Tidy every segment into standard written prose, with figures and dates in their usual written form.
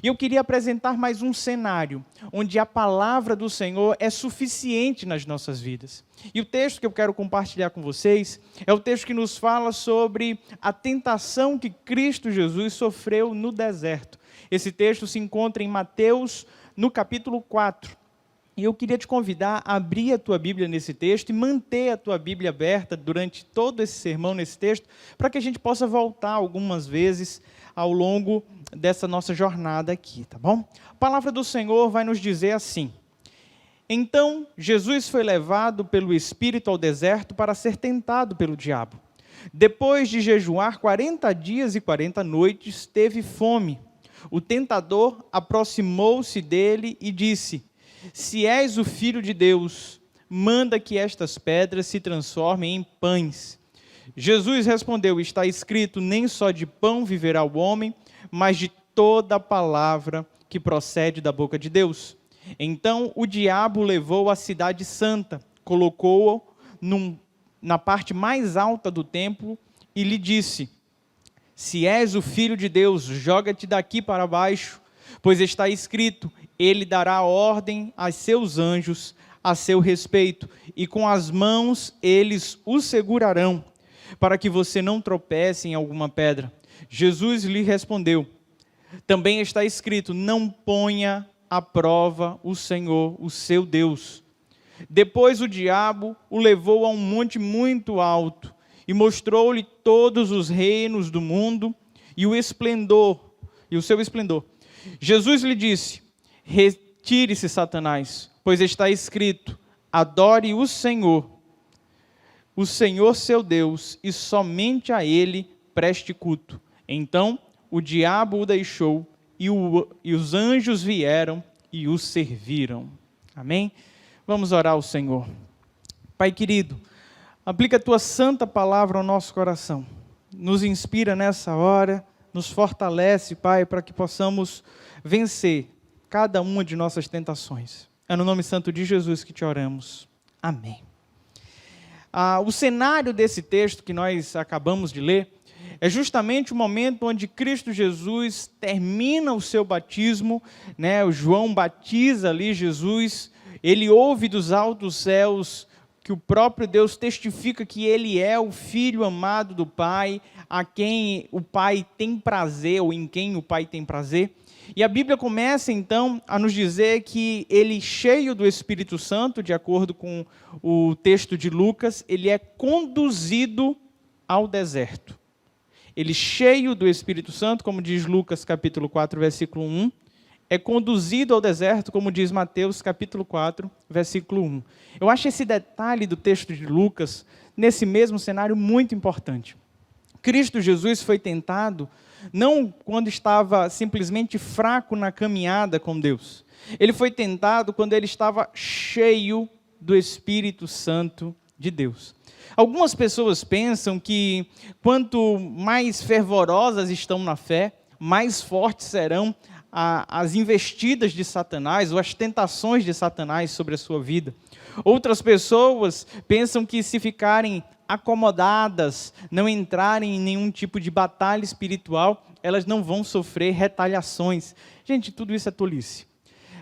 E eu queria apresentar mais um cenário, onde a palavra do Senhor é suficiente nas nossas vidas. E o texto que eu quero compartilhar com vocês é o texto que nos fala sobre a tentação que Cristo Jesus sofreu no deserto. Esse texto se encontra em Mateus, no capítulo 4. E eu queria te convidar a abrir a tua Bíblia nesse texto e manter a tua Bíblia aberta durante todo esse sermão nesse texto, para que a gente possa voltar algumas vezes ao longo dessa nossa jornada aqui, tá bom? A palavra do Senhor vai nos dizer assim: Então Jesus foi levado pelo Espírito ao deserto para ser tentado pelo diabo. Depois de jejuar 40 dias e 40 noites, teve fome. O tentador aproximou-se dele e disse: Se és o Filho de Deus, manda que estas pedras se transformem em pães. Jesus respondeu: Está escrito, nem só de pão viverá o homem, mas de toda a palavra que procede da boca de Deus. Então o diabo levou a cidade santa, colocou-o na parte mais alta do templo e lhe disse: Se és o Filho de Deus, joga-te daqui para baixo, pois está escrito, ele dará ordem a seus anjos a seu respeito, e com as mãos eles o segurarão, para que você não tropece em alguma pedra. Jesus lhe respondeu: Também está escrito, não ponha à prova o Senhor, o seu Deus. Depois o diabo o levou a um monte muito alto, e mostrou-lhe todos os reinos do mundo e o seu esplendor. Jesus lhe disse: Retire-se, Satanás, pois está escrito, adore o Senhor seu Deus, e somente a ele preste culto. Então o diabo o deixou, e os anjos vieram e o serviram. Amém? Vamos orar ao Senhor. Pai querido, aplica a tua santa palavra ao nosso coração. Nos inspira nessa hora, nos fortalece, Pai, para que possamos vencer cada uma de nossas tentações. É no nome santo de Jesus que te oramos. Amém. O cenário desse texto que nós acabamos de ler é justamente o momento onde Cristo Jesus termina o seu batismo, né? O João batiza ali Jesus, ele ouve dos altos céus que o próprio Deus testifica que ele é o Filho amado do Pai, a quem o Pai tem prazer, ou em quem o Pai tem prazer. E a Bíblia começa então a nos dizer que ele, cheio do Espírito Santo, de acordo com o texto de Lucas, ele é conduzido ao deserto. Ele, cheio do Espírito Santo, como diz Lucas capítulo 4, versículo 1, é conduzido ao deserto, como diz Mateus capítulo 4, versículo 1. Eu acho esse detalhe do texto de Lucas, nesse mesmo cenário, muito importante. Cristo Jesus foi tentado não quando estava simplesmente fraco na caminhada com Deus. Ele foi tentado quando ele estava cheio do Espírito Santo de Deus. Algumas pessoas pensam que quanto mais fervorosas estão na fé, mais fortes serão as investidas de Satanás ou as tentações de Satanás sobre a sua vida. Outras pessoas pensam que se ficarem acomodadas, não entrarem em nenhum tipo de batalha espiritual, elas não vão sofrer retaliações. Gente, tudo isso é tolice.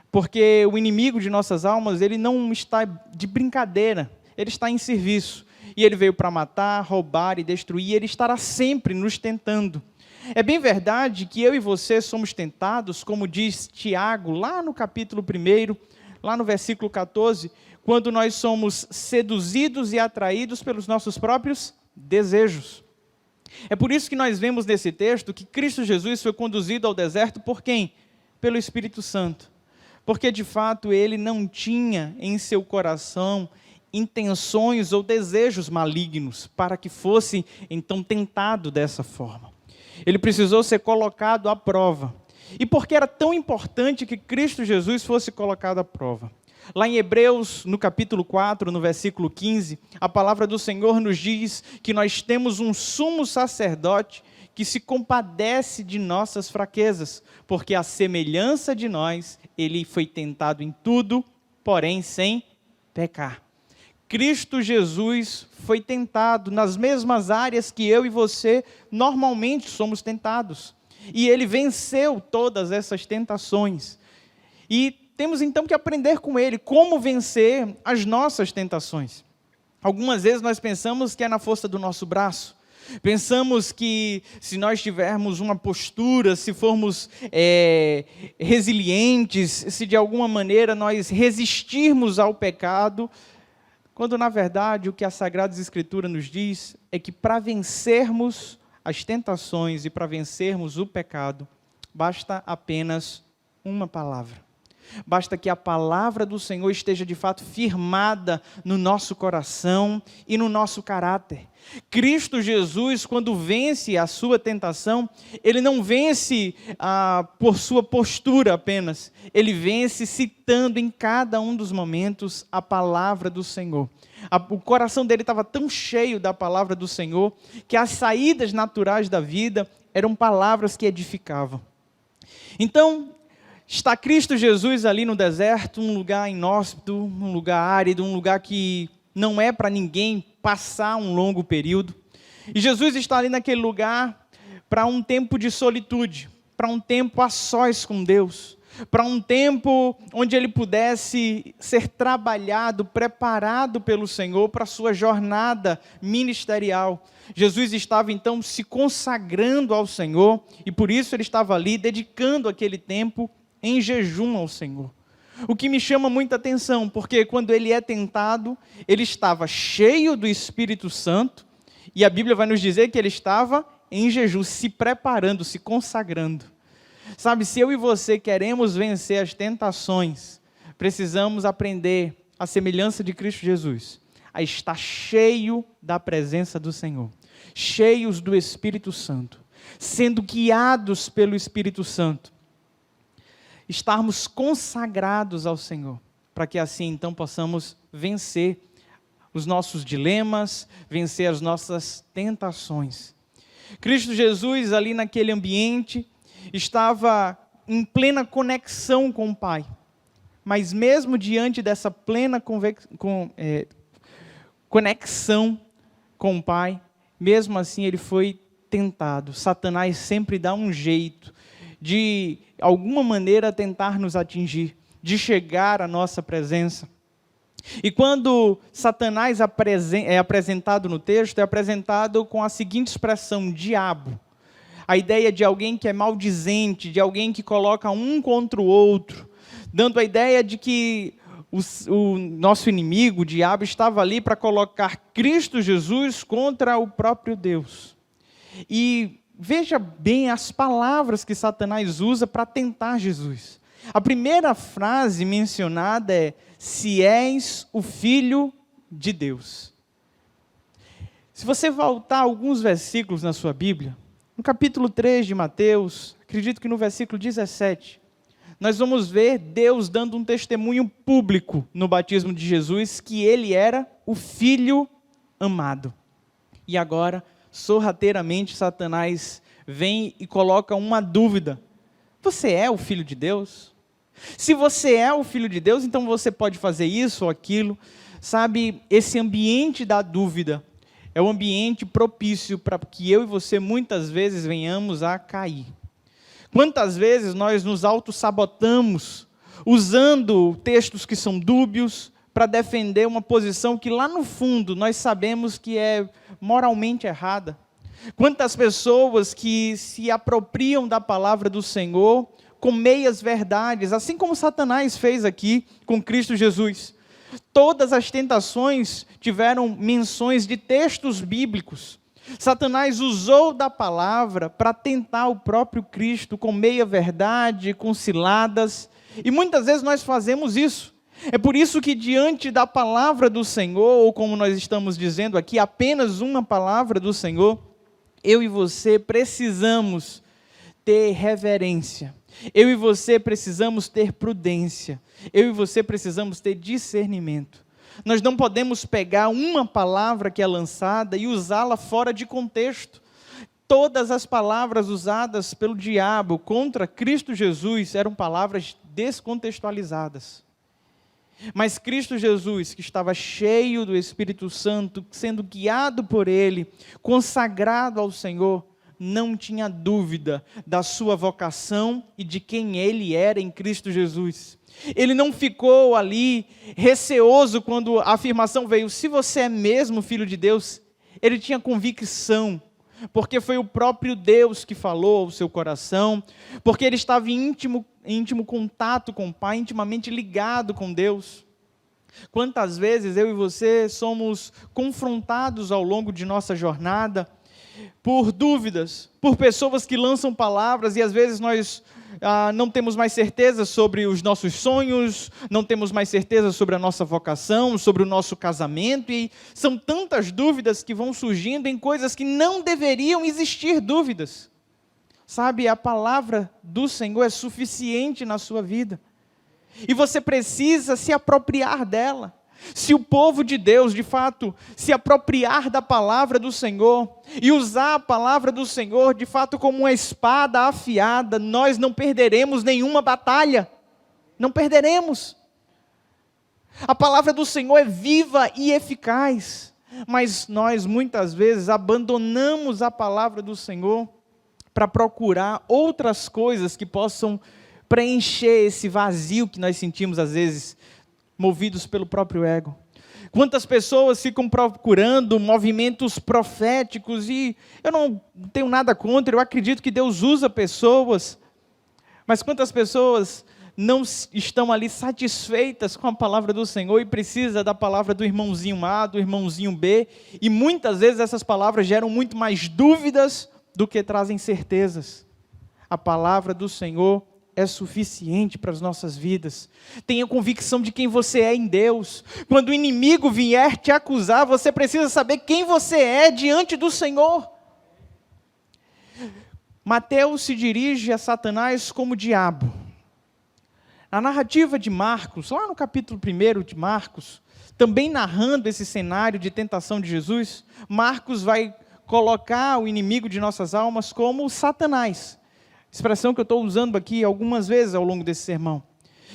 Porque o inimigo de nossas almas, ele não está de brincadeira, ele está em serviço. E ele veio para matar, roubar e destruir, e ele estará sempre nos tentando. É bem verdade que eu e você somos tentados, como diz Tiago, lá no capítulo 1, lá no versículo 14, quando nós somos seduzidos e atraídos pelos nossos próprios desejos. É por isso que nós vemos nesse texto que Cristo Jesus foi conduzido ao deserto por quem? Pelo Espírito Santo. Porque de fato ele não tinha em seu coração intenções ou desejos malignos para que fosse então tentado dessa forma. Ele precisou ser colocado à prova. E por que era tão importante que Cristo Jesus fosse colocado à prova? Lá em Hebreus, no capítulo 4, no versículo 15, a palavra do Senhor nos diz que nós temos um sumo sacerdote que se compadece de nossas fraquezas, porque à semelhança de nós, ele foi tentado em tudo, porém sem pecar. Cristo Jesus foi tentado nas mesmas áreas que eu e você normalmente somos tentados. e ele venceu todas essas tentações. E temos então que aprender com ele como vencer as nossas tentações. Algumas vezes nós pensamos que é na força do nosso braço. Pensamos que se nós tivermos uma postura, se formos resilientes, se de alguma maneira nós resistirmos ao pecado, quando na verdade o que a Sagrada Escritura nos diz é que para vencermos as tentações e para vencermos o pecado, basta apenas uma palavra. Basta que a palavra do Senhor esteja de fato firmada no nosso coração e no nosso caráter. Cristo Jesus, quando vence a sua tentação, ele não vence por sua postura apenas, ele vence citando em cada um dos momentos a palavra do Senhor. O coração dele estava tão cheio da palavra do Senhor, que as saídas naturais da vida eram palavras que edificavam. Então, está Cristo Jesus ali no deserto, um lugar inóspito, um lugar árido, um lugar que não é para ninguém passar um longo período. E Jesus está ali naquele lugar para um tempo de solitude, para um tempo a sós com Deus, para um tempo onde ele pudesse ser trabalhado, preparado pelo Senhor para a sua jornada ministerial. Jesus estava então se consagrando ao Senhor e por isso ele estava ali dedicando aquele tempo em jejum ao Senhor. O que me chama muita atenção, porque quando ele é tentado, ele estava cheio do Espírito Santo, e a Bíblia vai nos dizer que ele estava em jejum, se preparando, se consagrando. Sabe, se eu e você queremos vencer as tentações, precisamos aprender, à semelhança de Cristo Jesus, a estar cheio da presença do Senhor, cheios do Espírito Santo, sendo guiados pelo Espírito Santo, estarmos consagrados ao Senhor, para que assim então possamos vencer os nossos dilemas, vencer as nossas tentações. Cristo Jesus ali naquele ambiente estava em plena conexão com o Pai, mas mesmo diante dessa plena conexão com o Pai, mesmo assim ele foi tentado. Satanás sempre dá um jeito de alguma maneira tentar nos atingir, de chegar à nossa presença. E quando Satanás é apresentado no texto, é apresentado com a seguinte expressão, diabo. A ideia de alguém que é maldizente, de alguém que coloca um contra o outro, dando a ideia de que o nosso inimigo, o diabo, estava ali para colocar Cristo Jesus contra o próprio Deus. E veja bem as palavras que Satanás usa para tentar Jesus. A primeira frase mencionada é: se és o Filho de Deus. Se você voltar alguns versículos na sua Bíblia, no capítulo 3 de Mateus, acredito que no versículo 17, nós vamos ver Deus dando um testemunho público no batismo de Jesus, que ele era o Filho amado. E agora, sorrateiramente, Satanás vem e coloca uma dúvida: você é o Filho de Deus? Se você é o Filho de Deus, então você pode fazer isso ou aquilo. Sabe, esse ambiente da dúvida é um ambiente propício para que eu e você muitas vezes venhamos a cair. Quantas vezes nós nos autossabotamos usando textos que são dúbios para defender uma posição que lá no fundo nós sabemos que é moralmente errada. Quantas pessoas que se apropriam da palavra do Senhor com meias verdades, assim como Satanás fez aqui com Cristo Jesus. Todas as tentações tiveram menções de textos bíblicos. Satanás usou da palavra para tentar o próprio Cristo com meia verdade, com ciladas, e muitas vezes nós fazemos isso. É por isso que diante da palavra do Senhor, ou como nós estamos dizendo aqui, apenas uma palavra do Senhor, eu e você precisamos ter reverência. Eu e você precisamos ter prudência. Eu e você precisamos ter discernimento. Nós não podemos pegar uma palavra que é lançada e usá-la fora de contexto. Todas as palavras usadas pelo diabo contra Cristo Jesus eram palavras descontextualizadas. Mas Cristo Jesus, que estava cheio do Espírito Santo, sendo guiado por Ele, consagrado ao Senhor, não tinha dúvida da sua vocação e de quem ele era em Cristo Jesus. Ele não ficou ali receoso quando a afirmação veio, se você é mesmo filho de Deus. Ele tinha convicção, porque foi o próprio Deus que falou ao seu coração, porque ele estava em íntimo contato com o Pai, intimamente ligado com Deus. Quantas vezes eu e você somos confrontados ao longo de nossa jornada por dúvidas, por pessoas que lançam palavras e às vezes nós não temos mais certeza sobre os nossos sonhos, não temos mais certeza sobre a nossa vocação, sobre o nosso casamento, e são tantas dúvidas que vão surgindo em coisas que não deveriam existir dúvidas. Sabe, a palavra do Senhor é suficiente na sua vida, e você precisa se apropriar dela. Se o povo de Deus, de fato, se apropriar da palavra do Senhor e usar a palavra do Senhor, de fato, como uma espada afiada, nós não perderemos nenhuma batalha. Não perderemos. A palavra do Senhor é viva e eficaz, mas nós muitas vezes abandonamos a palavra do Senhor para procurar outras coisas que possam preencher esse vazio que nós sentimos às vezes, movidos pelo próprio ego. Quantas pessoas ficam procurando movimentos proféticos, e eu não tenho nada contra, eu acredito que Deus usa pessoas, mas quantas pessoas não estão ali satisfeitas com a palavra do Senhor e precisa da palavra do irmãozinho A, do irmãozinho B, e muitas vezes essas palavras geram muito mais dúvidas do que trazem certezas. A palavra do Senhor é suficiente para as nossas vidas. Tenha convicção de quem você é em Deus. Quando o inimigo vier te acusar, você precisa saber quem você é diante do Senhor. Mateus se dirige a Satanás como diabo. Na narrativa de Marcos, lá no capítulo 1 de Marcos, também narrando esse cenário de tentação de Jesus, Marcos vai colocar o inimigo de nossas almas como Satanás. Expressão que eu estou usando aqui algumas vezes ao longo desse sermão,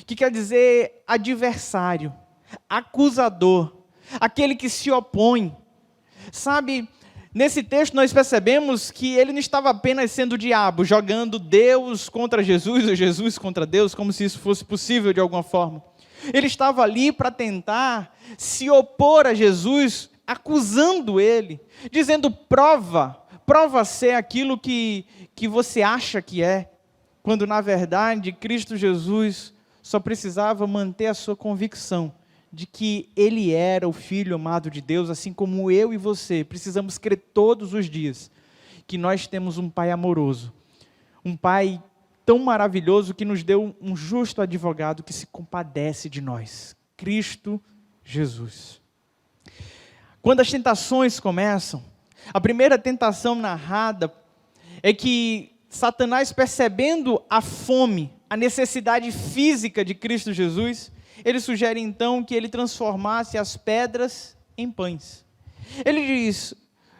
que quer dizer adversário, acusador, aquele que se opõe. Sabe, nesse texto nós percebemos que ele não estava apenas sendo o diabo, jogando Deus contra Jesus, ou Jesus contra Deus, como se isso fosse possível de alguma forma. Ele estava ali para tentar se opor a Jesus, acusando ele, dizendo, prova ser aquilo que você acha que é, quando na verdade Cristo Jesus só precisava manter a sua convicção de que Ele era o Filho amado de Deus, assim como eu e você precisamos crer todos os dias que nós temos um Pai amoroso, um Pai tão maravilhoso que nos deu um justo advogado que se compadece de nós, Cristo Jesus. Quando as tentações começam, a primeira tentação narrada é que Satanás, percebendo a fome, a necessidade física de Cristo Jesus, ele sugere então que ele transformasse as pedras em pães. Ele diz,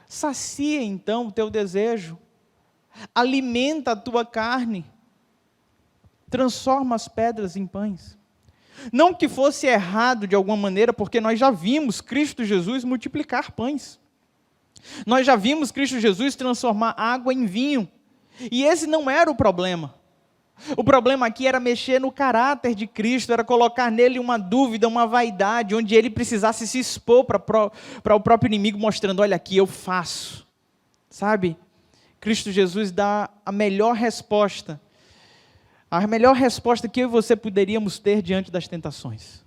sacia então o teu desejo, alimenta a tua carne, transforma as pedras em pães. Não que fosse errado de alguma maneira, porque nós já vimos Cristo Jesus multiplicar pães. Nós já vimos Cristo Jesus transformar água em vinho. E esse não era o problema. O problema aqui era mexer no caráter de Cristo, era colocar nele uma dúvida, uma vaidade, onde ele precisasse se expor para o próprio inimigo, mostrando, olha aqui, eu faço. Sabe? Cristo Jesus dá a melhor resposta que eu e você poderíamos ter diante das tentações.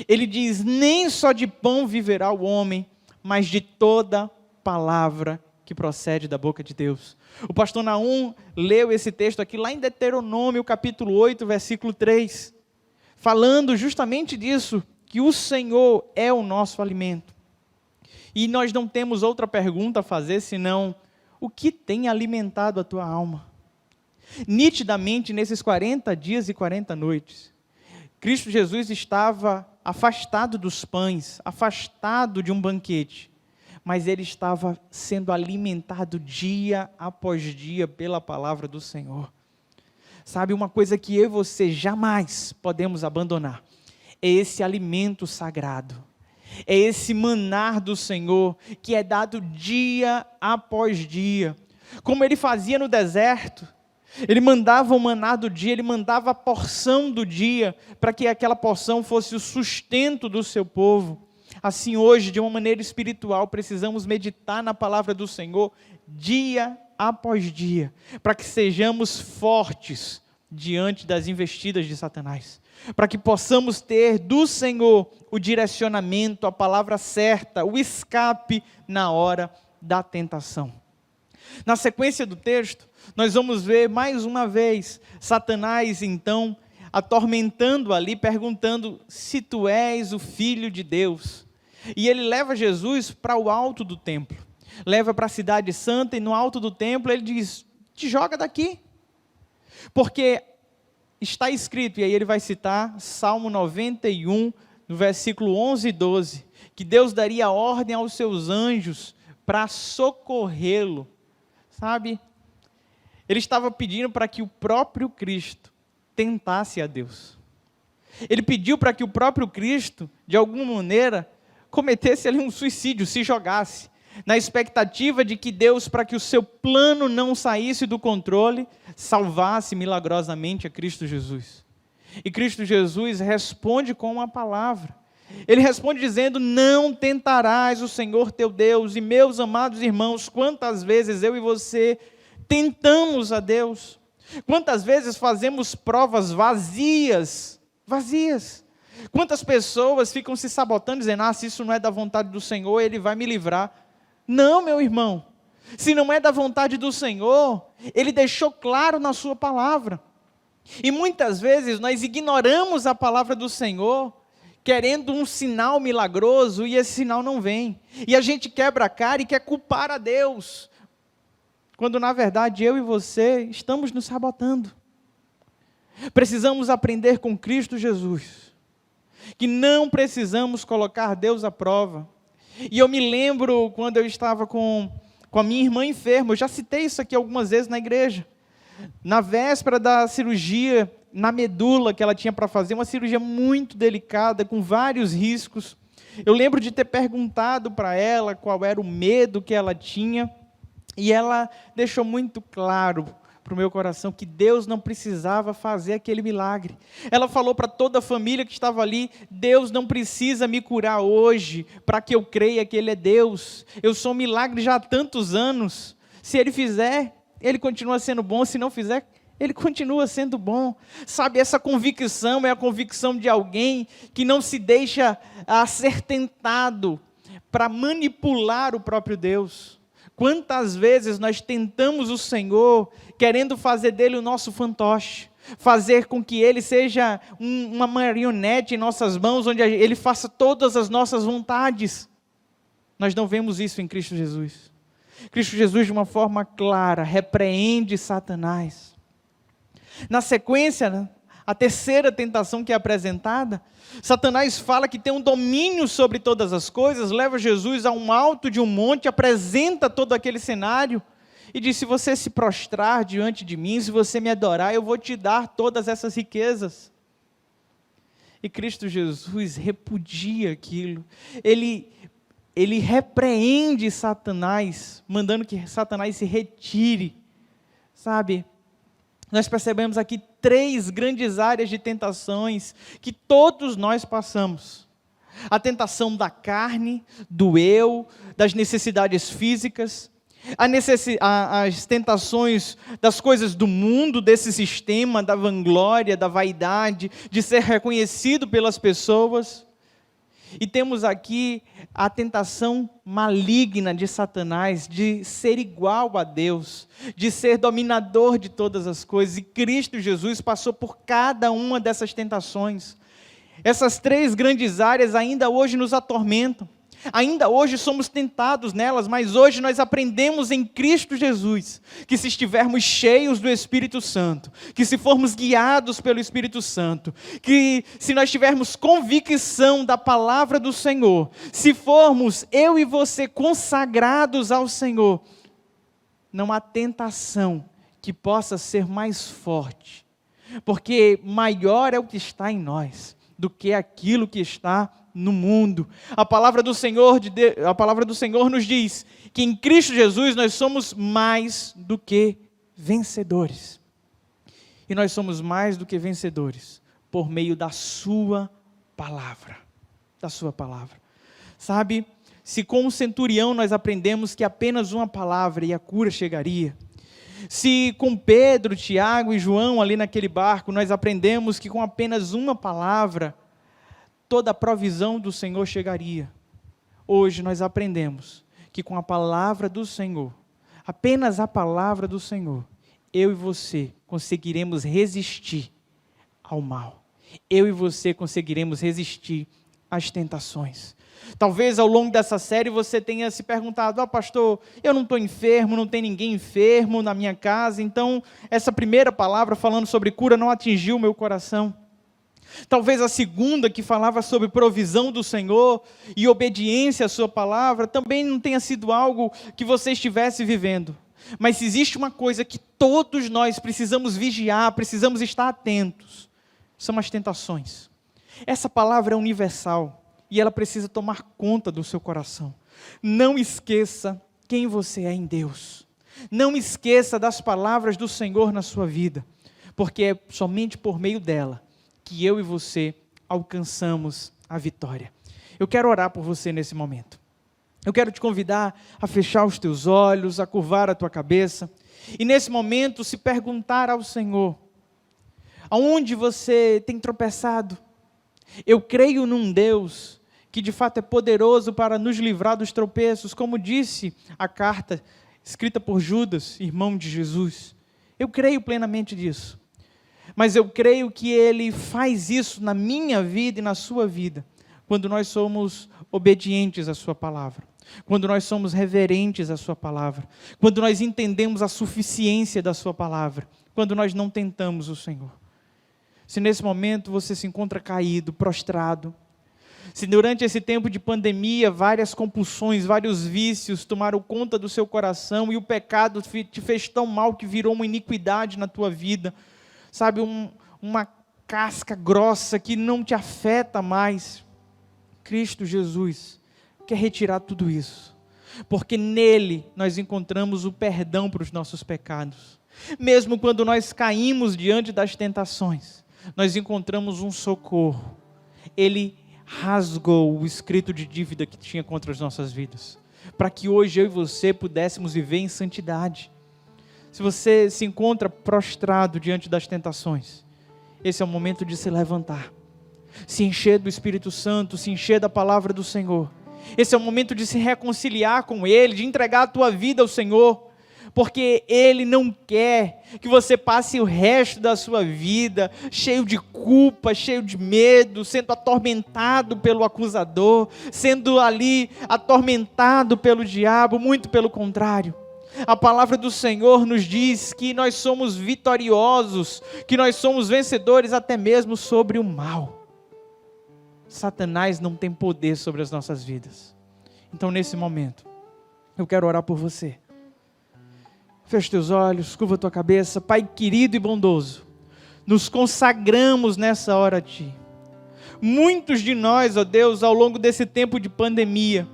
Ele diz, nem só de pão viverá o homem, mas de toda palavra que procede da boca de Deus. O pastor Naum leu esse texto aqui lá em Deuteronômio, capítulo 8, versículo 3, falando justamente disso, que o Senhor é o nosso alimento. E nós não temos outra pergunta a fazer, senão, o que tem alimentado a tua alma? Nitidamente, nesses 40 dias e 40 noites, Cristo Jesus estava afastado dos pães, afastado de um banquete, mas ele estava sendo alimentado dia após dia pela palavra do Senhor. Sabe, uma coisa que eu e você jamais podemos abandonar, é esse alimento sagrado, é esse manar do Senhor, que é dado dia após dia. como ele fazia no deserto. Ele mandava o maná do dia, ele mandava a porção do dia, para que aquela porção fosse o sustento do seu povo. Assim hoje, de uma maneira espiritual, precisamos meditar na palavra do Senhor, dia após dia, para que sejamos fortes diante das investidas de Satanás, para que possamos ter do Senhor o direcionamento, a palavra certa, o escape na hora da tentação. Na sequência do texto, nós vamos ver mais uma vez Satanás então atormentando ali, perguntando se tu és o Filho de Deus. E ele leva Jesus para o alto do templo, leva para a cidade santa, e no alto do templo ele diz: te joga daqui, porque está escrito, e aí ele vai citar Salmo 91, no versículo 11 e 12, que Deus daria ordem aos seus anjos para socorrê-lo, sabe? Ele estava pedindo para que o próprio Cristo tentasse a Deus. Ele pediu para que o próprio Cristo, de alguma maneira, cometesse ali um suicídio, se jogasse, na expectativa de que Deus, para que o seu plano não saísse do controle, salvasse milagrosamente a Cristo Jesus. E Cristo Jesus responde com uma palavra. Ele responde dizendo: não tentarás o Senhor teu Deus. E meus amados irmãos, quantas vezes eu e você tentamos a Deus? Quantas vezes fazemos provas vazias? Quantas pessoas ficam se sabotando, dizendo: se isso não é da vontade do Senhor, Ele vai me livrar. Não, meu irmão, se não é da vontade do Senhor, Ele deixou claro na sua palavra. E muitas vezes nós ignoramos a palavra do Senhor, querendo um sinal milagroso, e esse sinal não vem. E a gente quebra a cara e quer culpar a Deus, quando na verdade eu e você estamos nos sabotando. Precisamos aprender com Cristo Jesus, que não precisamos colocar Deus à prova. E eu me lembro quando eu estava com a minha irmã enferma, eu já citei isso aqui algumas vezes na igreja, na véspera da cirurgia na medula que ela tinha para fazer, uma cirurgia muito delicada, com vários riscos. Eu lembro de ter perguntado para ela qual era o medo que ela tinha, e ela deixou muito claro para o meu coração que Deus não precisava fazer aquele milagre. Ela falou para toda a família que estava ali: Deus não precisa me curar hoje para que eu creia que Ele é Deus. Eu sou um milagre já há tantos anos. Se Ele fizer, Ele continua sendo bom. Se não fizer, Ele continua sendo bom. Sabe, essa convicção é a convicção de alguém que não se deixa ser tentado para manipular o próprio Deus. Quantas vezes nós tentamos o Senhor, querendo fazer dele o nosso fantoche, fazer com que ele seja uma marionete em nossas mãos, onde ele faça todas as nossas vontades. Nós não vemos isso em Cristo Jesus. Cristo Jesus, de uma forma clara, repreende Satanás. Na sequência, a terceira tentação que é apresentada, Satanás fala que tem um domínio sobre todas as coisas, leva Jesus a um alto de um monte, apresenta todo aquele cenário e diz: se você se prostrar diante de mim, se você me adorar, eu vou te dar todas essas riquezas. E Cristo Jesus repudia aquilo. Ele repreende Satanás, mandando que Satanás se retire, sabe? Nós percebemos aqui 3 grandes áreas de tentações que todos nós passamos. A tentação da carne, do eu, das necessidades físicas, as tentações das coisas do mundo, desse sistema, da vanglória, da vaidade, de ser reconhecido pelas pessoas. E temos aqui a tentação maligna de Satanás, de ser igual a Deus, de ser dominador de todas as coisas. E Cristo Jesus passou por cada uma dessas tentações. Essas 3 grandes áreas ainda hoje nos atormentam. Ainda hoje somos tentados nelas, mas hoje nós aprendemos em Cristo Jesus que se estivermos cheios do Espírito Santo, que se formos guiados pelo Espírito Santo, que se nós tivermos convicção da palavra do Senhor, se formos eu e você consagrados ao Senhor, não há tentação que possa ser mais forte, porque maior é o que está em nós do que aquilo que está no mundo. A palavra do Senhor nos diz: que em Cristo Jesus nós somos mais do que vencedores. E nós somos mais do que vencedores por meio da sua palavra. Da sua palavra. Sabe, se com o centurião nós aprendemos que apenas uma palavra e a cura chegaria, se com Pedro, Tiago e João ali naquele barco nós aprendemos que com apenas uma palavra toda a provisão do Senhor chegaria, hoje nós aprendemos que com a palavra do Senhor, apenas a palavra do Senhor, eu e você conseguiremos resistir ao mal. Eu e você conseguiremos resistir às tentações. Talvez ao longo dessa série você tenha se perguntado: pastor, eu não estou enfermo, não tem ninguém enfermo na minha casa, então essa primeira palavra falando sobre cura não atingiu o meu coração. Talvez a segunda, que falava sobre provisão do Senhor e obediência à sua palavra, também não tenha sido algo que você estivesse vivendo. Mas se existe uma coisa que todos nós precisamos vigiar, precisamos estar atentos, são as tentações. Essa palavra é universal e ela precisa tomar conta do seu coração. Não esqueça quem você é em Deus. Não esqueça das palavras do Senhor na sua vida, porque é somente por meio dela que eu e você alcançamos a vitória. Eu quero orar por você nesse momento. Eu quero te convidar a fechar os teus olhos, a curvar a tua cabeça, e nesse momento se perguntar ao Senhor: aonde você tem tropeçado? Eu creio num Deus que de fato é poderoso para nos livrar dos tropeços, como disse a carta escrita por Judas, irmão de Jesus. Eu creio plenamente disso. Mas eu creio que Ele faz isso na minha vida e na sua vida, quando nós somos obedientes à sua palavra, quando nós somos reverentes à sua palavra, quando nós entendemos a suficiência da sua palavra, quando nós não tentamos o Senhor. Se nesse momento você se encontra caído, prostrado, se durante esse tempo de pandemia várias compulsões, vários vícios tomaram conta do seu coração e o pecado te fez tão mal que virou uma iniquidade na tua vida, sabe, uma casca grossa que não te afeta mais, Cristo Jesus quer retirar tudo isso, porque nele nós encontramos o perdão para os nossos pecados. Mesmo quando nós caímos diante das tentações, nós encontramos um socorro. Ele rasgou o escrito de dívida que tinha contra as nossas vidas, para que hoje eu e você pudéssemos viver em santidade. Se você se encontra prostrado diante das tentações, esse é o momento de se levantar, se encher do Espírito Santo, se encher da palavra do Senhor. Esse é o momento de se reconciliar com Ele, de entregar a tua vida ao Senhor, porque Ele não quer que você passe o resto da sua vida cheio de culpa, cheio de medo, sendo atormentado pelo acusador, sendo ali atormentado pelo diabo. Muito pelo contrário. A palavra do Senhor nos diz que nós somos vitoriosos, que nós somos vencedores até mesmo sobre o mal. Satanás não tem poder sobre as nossas vidas. Então nesse momento, eu quero orar por você. Feche teus olhos, curva tua cabeça. Pai querido e bondoso, nos consagramos nessa hora a Ti. Muitos de nós, ó Deus, ao longo desse tempo de pandemia,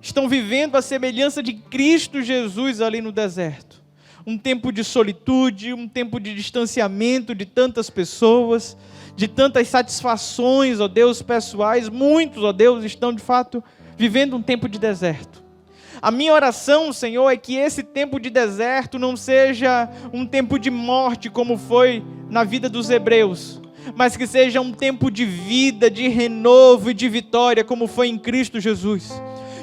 estão vivendo a semelhança de Cristo Jesus ali no deserto. Um tempo de solitude, um tempo de distanciamento de tantas pessoas, de tantas satisfações, ó Deus, pessoais. Muitos, ó Deus, estão de fato vivendo um tempo de deserto. A minha oração, Senhor, é que esse tempo de deserto não seja um tempo de morte como foi na vida dos hebreus, mas que seja um tempo de vida, de renovo e de vitória como foi em Cristo Jesus.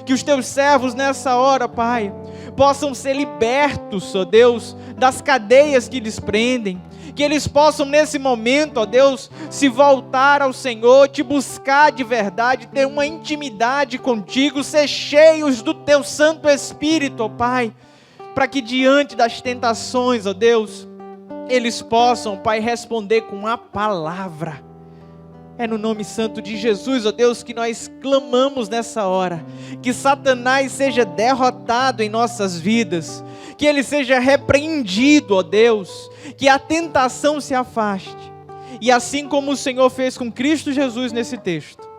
Que os teus servos nessa hora, Pai, possam ser libertos, ó Deus, das cadeias que lhes prendem. Que eles possam nesse momento, ó Deus, se voltar ao Senhor, te buscar de verdade, ter uma intimidade contigo, ser cheios do teu Santo Espírito, ó Pai, para que diante das tentações, ó Deus, eles possam, Pai, responder com a palavra. É no nome santo de Jesus, ó Deus, que nós clamamos nessa hora. Que Satanás seja derrotado em nossas vidas. Que ele seja repreendido, ó Deus. Que a tentação se afaste. E assim como o Senhor fez com Cristo Jesus nesse texto,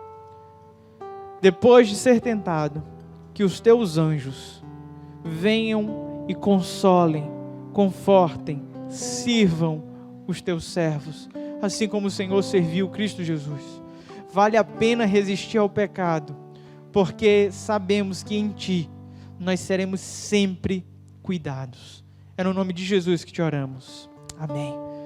depois de ser tentado, que os teus anjos venham e consolem, confortem, sirvam os teus servos, assim como o Senhor serviu Cristo Jesus. Vale a pena resistir ao pecado, porque sabemos que em Ti nós seremos sempre cuidados. É no nome de Jesus que te oramos. Amém.